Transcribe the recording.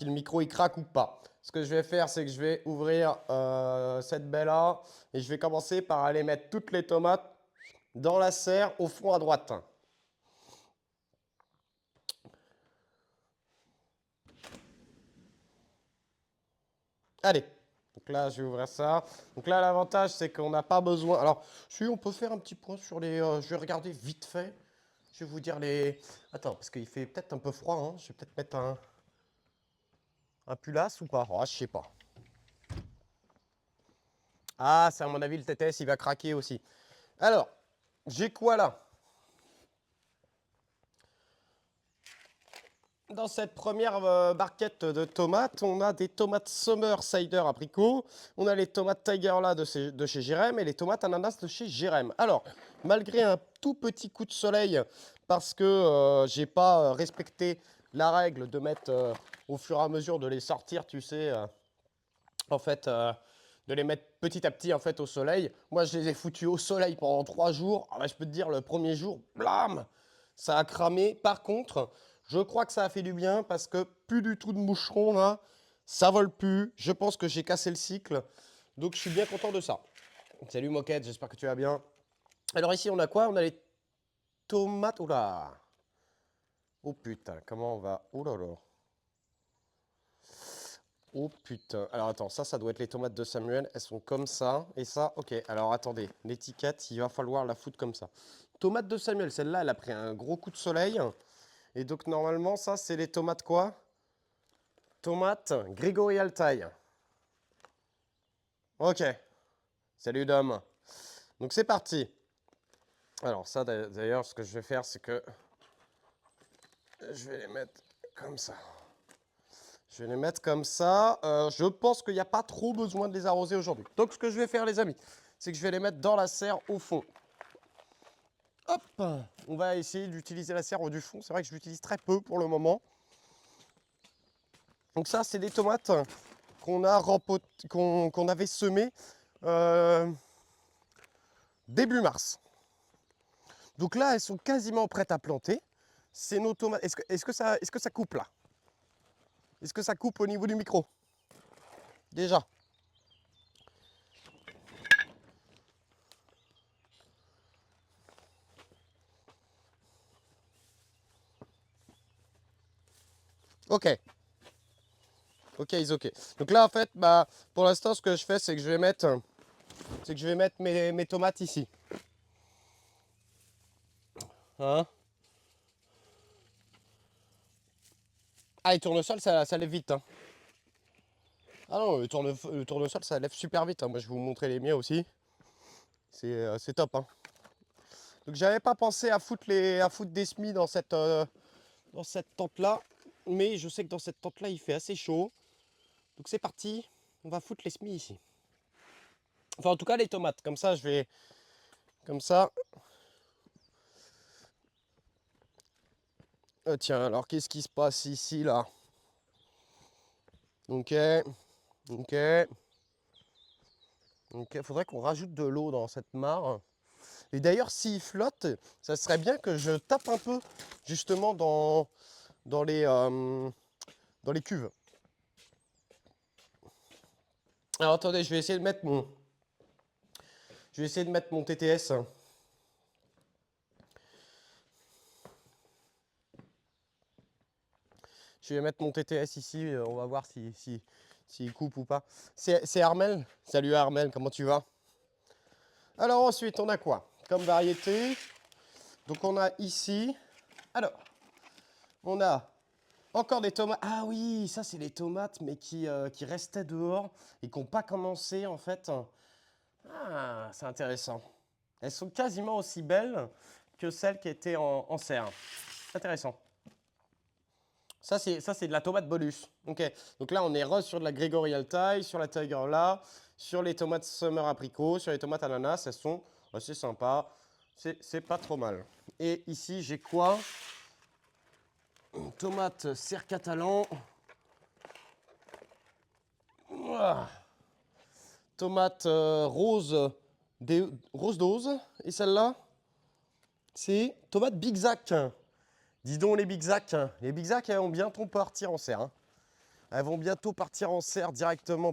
si le micro il craque ou pas. Ce que je vais faire, c'est que je vais ouvrir cette baie-là et je vais commencer par aller mettre toutes les tomates dans la serre au fond à droite. Allez, donc là, je vais ouvrir ça. Donc là, l'avantage, c'est qu'on n'a pas besoin. Alors, si on peut faire un petit point sur les. Je vais regarder vite fait. Je vais vous dire les. Attends, parce qu'il fait peut-être un peu froid. Hein. Je vais peut-être mettre un pullasse ou pas. Oh, je sais pas. Ah, c'est à mon avis, le TTS, il va craquer aussi. Alors, j'ai quoi là? Dans cette première barquette de tomates, on a des tomates Summer Cider Abricot, on a les tomates Tiger là de chez Jérém et les tomates ananas de chez Jérém. Alors, malgré un tout petit coup de soleil, parce que j'ai pas respecté la règle de mettre au fur et à mesure de les sortir, tu sais, en fait, de les mettre petit à petit en fait au soleil. Moi, je les ai foutus au soleil pendant 3 jours. Ah bah, je peux te dire, le premier jour, blam, ça a cramé. Par contre, je crois que ça a fait du bien parce que plus du tout de moucherons là, ça vole plus. Je pense que j'ai cassé le cycle, donc je suis bien content de ça. Salut Moquette, j'espère que tu vas bien. Alors ici, on a quoi? On a les tomates. Oula! Oh putain, comment on va? Oh là là. Oh putain. Alors attends, ça doit être les tomates de Samuel. Elles sont comme ça. Et ça, ok. Alors attendez, l'étiquette, il va falloir la foutre comme ça. Tomates de Samuel, celle-là, elle a pris un gros coup de soleil. Et donc normalement, ça, c'est les tomates quoi? Tomates Grégory Altaï. Ok. Salut Dom. Donc c'est parti. Alors ça, d'ailleurs, ce que je vais faire, c'est que je vais les mettre comme ça. Je vais les mettre comme ça. Je pense qu'il n'y a pas trop besoin de les arroser aujourd'hui. Donc ce que je vais faire, les amis, c'est que je vais les mettre dans la serre au fond. Hop, on va essayer d'utiliser la serre du fond. C'est vrai que je l'utilise très peu pour le moment. Donc ça, c'est des tomates qu'on qu'on avait semées début mars. Donc là, elles sont quasiment prêtes à planter. C'est nos tomates. Est-ce que ça coupe là? Est-ce que ça coupe au niveau du micro? Déjà. Ok. Ok, is ok. Donc là, en fait, bah, pour l'instant, ce que je fais, c'est que je vais mettre, mes tomates ici. Hein? Ah, les tournesols, ça lève vite. Hein. Ah non, le tournesol, ça lève super vite. Hein. Moi, je vais vous montrer les miens aussi. C'est top. Hein. Donc, j'avais pas pensé à foutre des semis dans cette tente-là. Mais je sais que dans cette tente-là, il fait assez chaud. Donc, c'est parti. On va foutre les semis ici. Enfin, en tout cas, les tomates. Comme ça, je vais... Comme ça. Tiens, alors, qu'est-ce qui se passe ici, là? Ok. Ok. Ok. Faudrait qu'on rajoute de l'eau dans cette mare. Et d'ailleurs, s'il flotte, ça serait bien que je tape un peu, justement, dans dans les cuves. Alors attendez, je vais essayer de mettre mon TTS. Je vais mettre mon TTS ici, on va voir s'il coupe ou pas. C'est Armel. Salut Armel, comment tu vas? Alors ensuite, on a quoi comme variété? Donc on a ici, alors, on a encore des tomates. Ah oui, ça c'est les tomates, mais qui restaient dehors et qui n'ont pas commencé en fait. Ah, c'est intéressant. Elles sont quasiment aussi belles que celles qui étaient en serre. Intéressant. Ça, c'est de la tomate bonus. Ok. Donc là, on est sur de la Grégory Altaï, sur la Tiger là, sur les tomates Summer Apricot, sur les tomates ananas. Elles sont assez sympas. C'est pas trop mal. Et ici, j'ai quoi? Une tomate serre catalan. Ouah. Tomate rose dose. Et celle-là, c'est tomate Big Zac. Dis donc les Big Zac. Les Big Zac ont bientôt partir en serre. Hein. Elles vont bientôt partir en serre directement